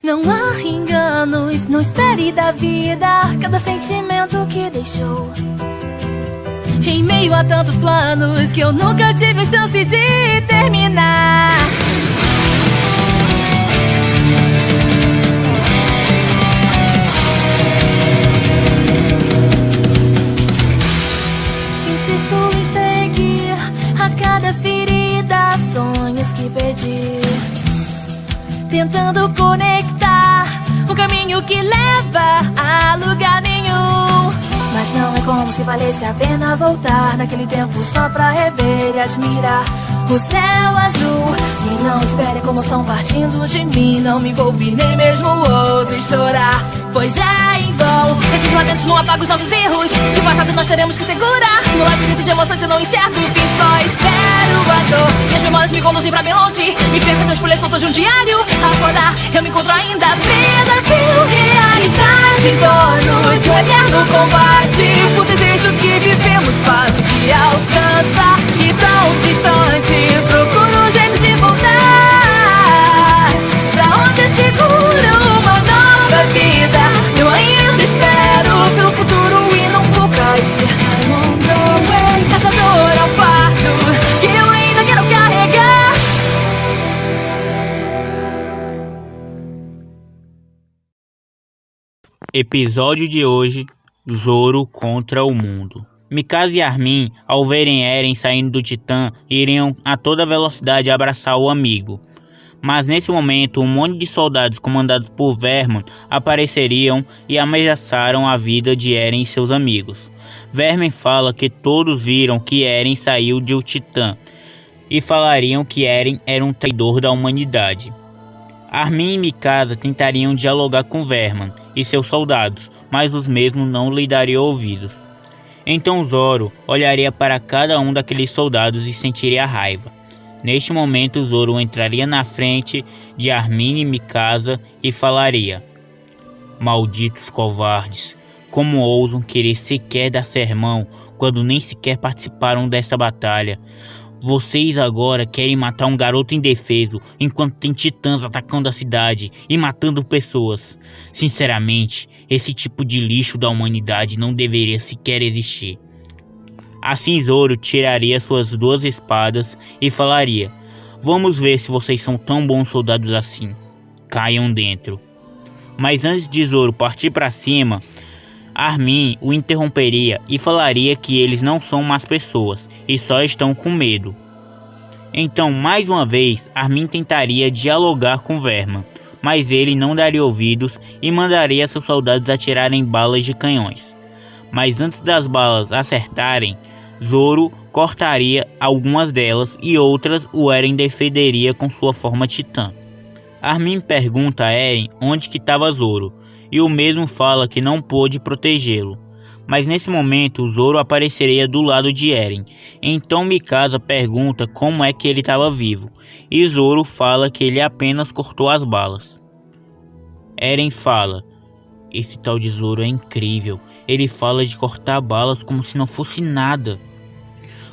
Não há enganos, não espere da vida cada sentimento que deixou. Em meio a tantos planos que eu nunca tive a chance de terminar. Insisto em seguir a cada ferida, sonhos que perdi, tentando conectar um caminho que leva a lugar nenhum. Mas não é como se valesse a pena voltar naquele tempo só pra rever e admirar o céu azul. E não espere como estão partindo de mim, não me envolvi nem mesmo ouse chorar, pois é em vão. Esses lamentos não apagam os nossos erros, do passado nós teremos que segurar. No labirinto de emoções eu não enxergo o fim, só espero a dor. Minhas memórias me conduzem pra bem longe, me perco entre as folhas soltas de um diário. Acordar, eu me encontro ainda presa, viu realidade em torno de um eterno combate. O desejo que vivemos quase que alcança, e tão distante, procuro um jeito de voltar pra onde é seguro uma nova vida. Eu ainda espero pelo futuro e não vou cair. I'm on the way. Essa dor é um fardo que eu ainda quero carregar. Episódio de hoje: Zoro contra o mundo. Mikasa e Armin, ao verem Eren saindo do Titã, iriam a toda velocidade abraçar o amigo. Mas nesse momento, um monte de soldados comandados por Verman apareceriam e ameaçaram a vida de Eren e seus amigos. Verman fala que todos viram que Eren saiu de o Titã e falariam que Eren era um traidor da humanidade. Armin e Mikasa tentariam dialogar com Verman e seus soldados, mas os mesmos não lhe dariam ouvidos. Então Zoro olharia para cada um daqueles soldados e sentiria raiva. Neste momento Zoro entraria na frente de Armin e Mikasa e falaria: "Malditos covardes, como ousam querer sequer dar sermão quando nem sequer participaram dessa batalha? Vocês agora querem matar um garoto indefeso enquanto tem titãs atacando a cidade e matando pessoas. Sinceramente, esse tipo de lixo da humanidade não deveria sequer existir." Assim Zoro tiraria suas duas espadas e falaria: "Vamos ver se vocês são tão bons soldados assim. Caiam dentro." Mas antes de Zoro partir para cima, Armin o interromperia e falaria que eles não são más pessoas e só estão com medo. Então, mais uma vez, Armin tentaria dialogar com Verman, mas ele não daria ouvidos e mandaria seus soldados atirarem balas de canhões. Mas antes das balas acertarem, Zoro cortaria algumas delas e outras o Eren defenderia com sua forma titã. Armin pergunta a Eren onde que estava Zoro, e o mesmo fala que não pôde protegê-lo. Mas nesse momento Zoro apareceria do lado de Eren. Então Mikasa pergunta como é que ele estava vivo, e Zoro fala que ele apenas cortou as balas. Eren fala: "Esse tal de Zoro é incrível, ele fala de cortar balas como se não fosse nada."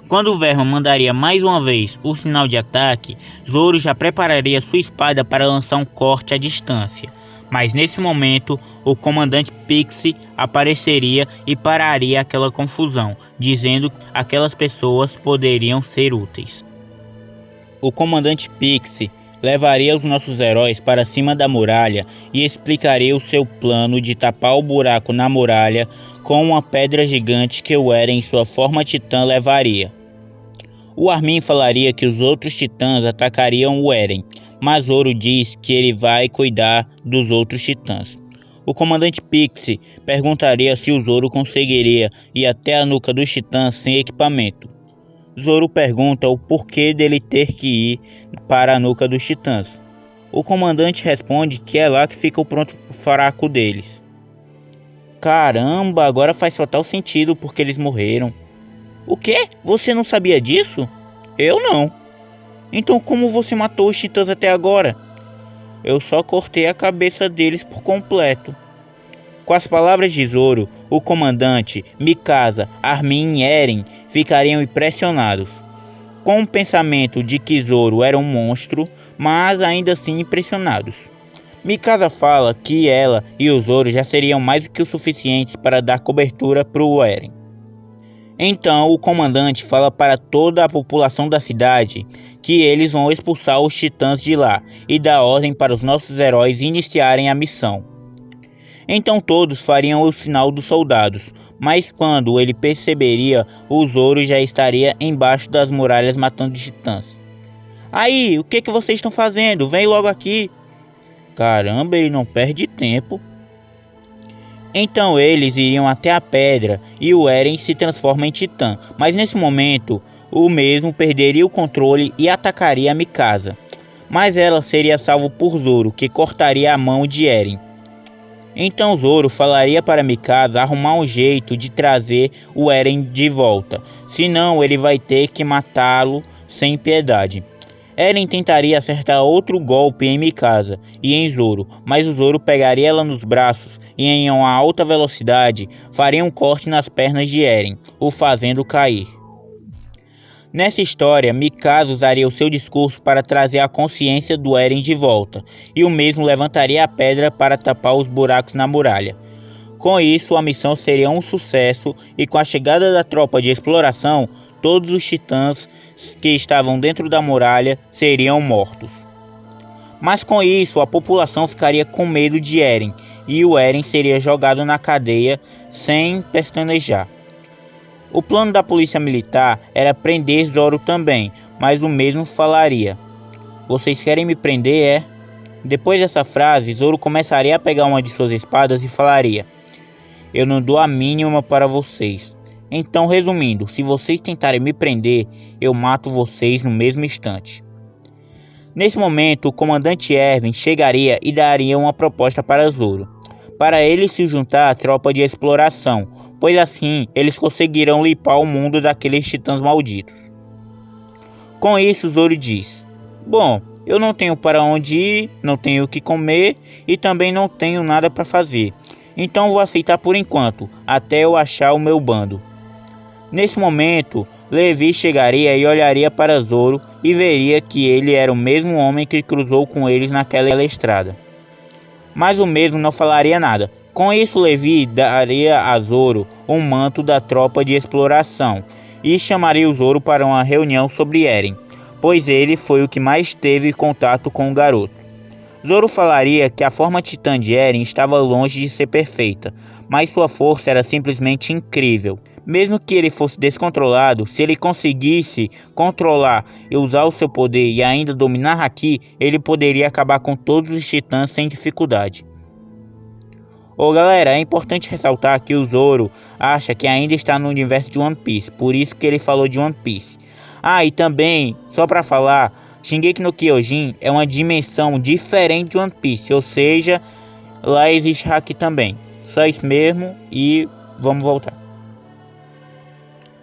Quando o Verman mandaria mais uma vez o sinal de ataque, Zoro já prepararia sua espada para lançar um corte à distância. Mas nesse momento, o comandante Pixie apareceria e pararia aquela confusão, dizendo que aquelas pessoas poderiam ser úteis. O comandante Pixie levaria os nossos heróis para cima da muralha e explicaria o seu plano de tapar o buraco na muralha com uma pedra gigante que o Eren em sua forma titã levaria. O Armin falaria que os outros titãs atacariam o Eren, mas Zoro diz que ele vai cuidar dos outros titãs. O comandante Pixie perguntaria se o Zoro conseguiria ir até a nuca dos titãs sem equipamento. Zoro pergunta o porquê dele ter que ir para a nuca dos titãs. O comandante responde que é lá que fica o ponto fraco deles. Caramba, agora faz total sentido porque eles morreram. O quê? Você não sabia disso? Eu não. Então como você matou os titãs até agora? Eu só cortei a cabeça deles por completo. Com as palavras de Zoro, o comandante, Mikasa, Armin e Eren ficariam impressionados. Com o pensamento de que Zoro era um monstro, mas ainda assim impressionados. Mikasa fala que ela e o Zoro já seriam mais do que o suficientes para dar cobertura para o Eren. Então o comandante fala para toda a população da cidade que eles vão expulsar os titãs de lá e dá ordem para os nossos heróis iniciarem a missão. Então todos fariam o sinal dos soldados, mas quando ele perceberia, o Zoro já estaria embaixo das muralhas matando titãs. Aí, o que vocês estão fazendo? Vem logo aqui. Caramba, ele não perde tempo. Então eles iriam até a pedra e o Eren se transforma em titã, mas nesse momento o mesmo perderia o controle e atacaria a Mikasa. Mas ela seria salvo por Zoro, que cortaria a mão de Eren. Então Zoro falaria para Mikasa arrumar um jeito de trazer o Eren de volta, senão ele vai ter que matá-lo sem piedade. Eren tentaria acertar outro golpe em Mikasa e em Zoro, mas o Zoro pegaria ela nos braços e em uma alta velocidade faria um corte nas pernas de Eren, o fazendo cair. Nessa história, Mikasa usaria o seu discurso para trazer a consciência do Eren de volta, e o mesmo levantaria a pedra para tapar os buracos na muralha. Com isso, a missão seria um sucesso e com a chegada da tropa de exploração, todos os titãs que estavam dentro da muralha seriam mortos. Mas com isso, a população ficaria com medo de Eren, e o Eren seria jogado na cadeia sem pestanejar. O plano da polícia militar era prender Zoro também, mas o mesmo falaria: "Vocês querem me prender, é?" Depois dessa frase, Zoro começaria a pegar uma de suas espadas e falaria: "Eu não dou a mínima para vocês. Então, resumindo, se vocês tentarem me prender, eu mato vocês no mesmo instante." Nesse momento, o comandante Erwin chegaria e daria uma proposta para Zoro, para ele se juntar à tropa de exploração, pois assim eles conseguirão limpar o mundo daqueles titãs malditos. Com isso, Zoro diz: "Bom, eu não tenho para onde ir, não tenho o que comer e também não tenho nada para fazer, então vou aceitar por enquanto, até eu achar o meu bando." Nesse momento, Levi chegaria e olharia para Zoro e veria que ele era o mesmo homem que cruzou com eles naquela estrada. Mas o mesmo não falaria nada. Com isso, Levi daria a Zoro um manto da tropa de exploração e chamaria o Zoro para uma reunião sobre Eren, pois ele foi o que mais teve contato com o garoto. Zoro falaria que a forma titã de Eren estava longe de ser perfeita, mas sua força era simplesmente incrível. Mesmo que ele fosse descontrolado, se ele conseguisse controlar e usar o seu poder e ainda dominar Haki, ele poderia acabar com todos os titãs sem dificuldade. Galera, é importante ressaltar que o Zoro acha que ainda está no universo de One Piece, por isso que ele falou de One Piece. E também, só para falar, Shingeki no Kyojin é uma dimensão diferente de One Piece, ou seja, lá existe Haki também. Só isso mesmo e vamos voltar.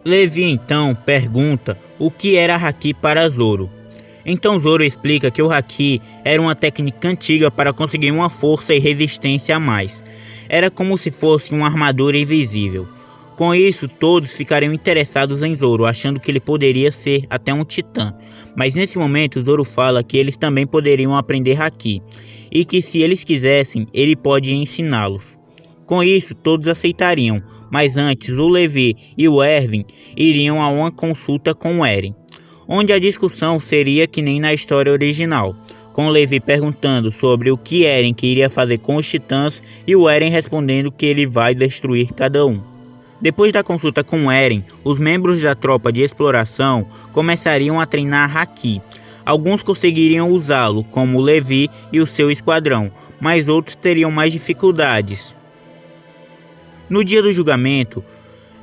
Levi então pergunta o que era Haki para Zoro. Então Zoro explica que o Haki era uma técnica antiga para conseguir uma força e resistência a mais. Era como se fosse uma armadura invisível. Com isso, todos ficariam interessados em Zoro, achando que ele poderia ser até um titã. Mas nesse momento, Zoro fala que eles também poderiam aprender Haki, e que se eles quisessem, ele pode ensiná-los. Com isso, todos aceitariam, mas antes o Levi e o Erwin iriam a uma consulta com o Eren, onde a discussão seria que nem na história original, com o Levi perguntando sobre o que Eren queria fazer com os titãs e o Eren respondendo que ele vai destruir cada um. Depois da consulta com Eren, os membros da tropa de exploração começariam a treinar Haki. Alguns conseguiriam usá-lo, como Levi e o seu esquadrão, mas outros teriam mais dificuldades. No dia do julgamento,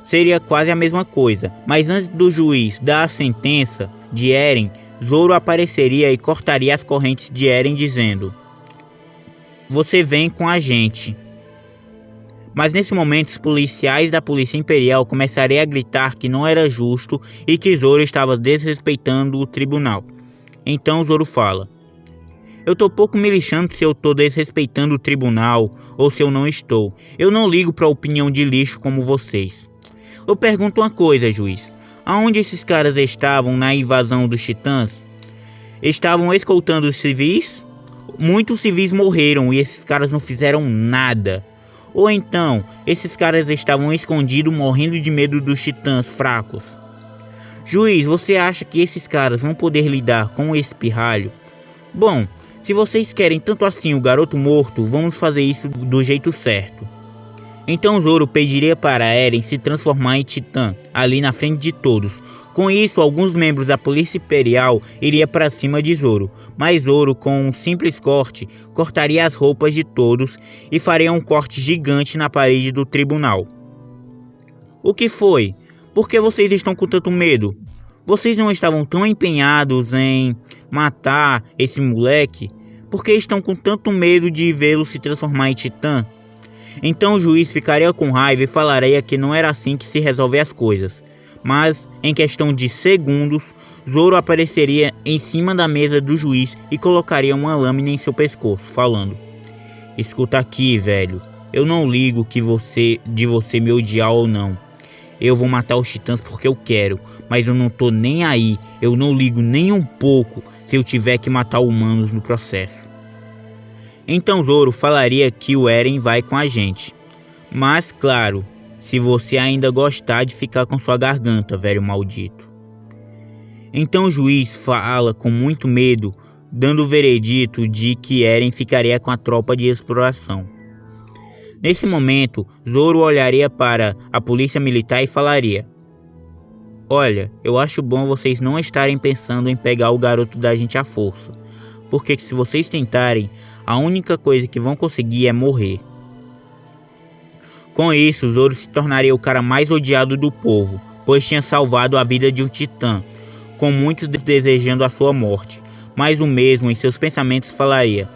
seria quase a mesma coisa, mas antes do juiz dar a sentença de Eren, Zoro apareceria e cortaria as correntes de Eren dizendo: "Você vem com a gente." Mas nesse momento, os policiais da Polícia Imperial começariam a gritar que não era justo e que Zoro estava desrespeitando o tribunal. Então Zoro fala: "Eu tô pouco me lixando se eu tô desrespeitando o tribunal ou se eu não estou. Eu não ligo pra opinião de lixo como vocês. Eu pergunto uma coisa, juiz. Aonde esses caras estavam na invasão dos titãs? Estavam escoltando os civis? muitos civis morreram e esses caras não fizeram nada. Ou então, esses caras estavam escondidos morrendo de medo dos titãs fracos. Juiz, você acha que esses caras vão poder lidar com esse pirralho? Bom, se vocês querem tanto assim o garoto morto, vamos fazer isso do jeito certo. Então Zoro pediria para Eren se transformar em titã, ali na frente de todos. Com isso, alguns membros da Polícia Imperial iriam para cima de Zoro, mas Zoro, com um simples corte, cortaria as roupas de todos e faria um corte gigante na parede do tribunal. O que foi? Por que vocês estão com tanto medo? Vocês não estavam tão empenhados em matar esse moleque? Por que estão com tanto medo de vê-lo se transformar em titã? Então o juiz ficaria com raiva e falaria que não era assim que se resolve as coisas. Mas, em questão de segundos, Zoro apareceria em cima da mesa do juiz e colocaria uma lâmina em seu pescoço, falando: "Escuta aqui, velho, eu não ligo de você me odiar ou não. Eu vou matar os titãs porque eu quero, mas eu não tô nem aí, eu não ligo nem um pouco se eu tiver que matar humanos no processo." Então Zoro falaria que o Eren vai com a gente. Mas claro, se você ainda gostar de ficar com sua garganta, velho maldito. Então o juiz fala com muito medo, dando o veredito de que Eren ficaria com a tropa de exploração. Nesse momento, Zoro olharia para a polícia militar e falaria: "Olha, eu acho bom vocês não estarem pensando em pegar o garoto da gente à força, porque se vocês tentarem, a única coisa que vão conseguir é morrer." Com isso, Zoro se tornaria o cara mais odiado do povo, pois tinha salvado a vida de um titã, com muitos desejando a sua morte. Mas o mesmo em seus pensamentos falaria: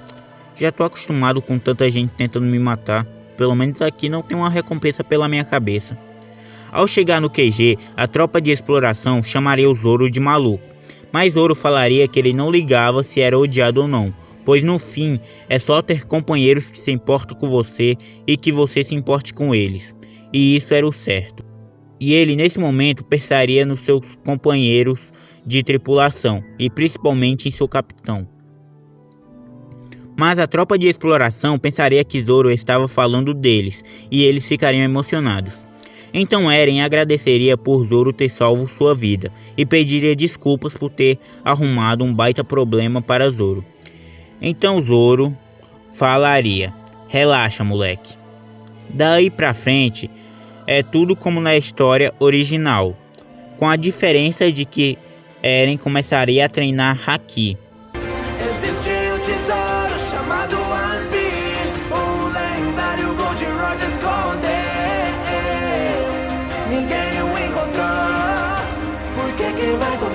"Já tô acostumado com tanta gente tentando me matar, pelo menos aqui não tem uma recompensa pela minha cabeça." Ao chegar no QG, a tropa de exploração chamaria o Zoro de maluco, mas Zoro falaria que ele não ligava se era odiado ou não, pois no fim é só ter companheiros que se importam com você e que você se importe com eles, e isso era o certo. E ele nesse momento pensaria nos seus companheiros de tripulação e principalmente em seu capitão. Mas a tropa de exploração pensaria que Zoro estava falando deles e eles ficariam emocionados. Então Eren agradeceria por Zoro ter salvo sua vida e pediria desculpas por ter arrumado um baita problema para Zoro. Então Zoro falaria: "Relaxa, moleque. Daí pra frente é tudo como na história original, com a diferença de que Eren começaria a treinar Haki." Existe um tesouro chamado One Piece, o lendário Gold Roger escondeu. Ninguém o encontrou. Por que vai encontrar?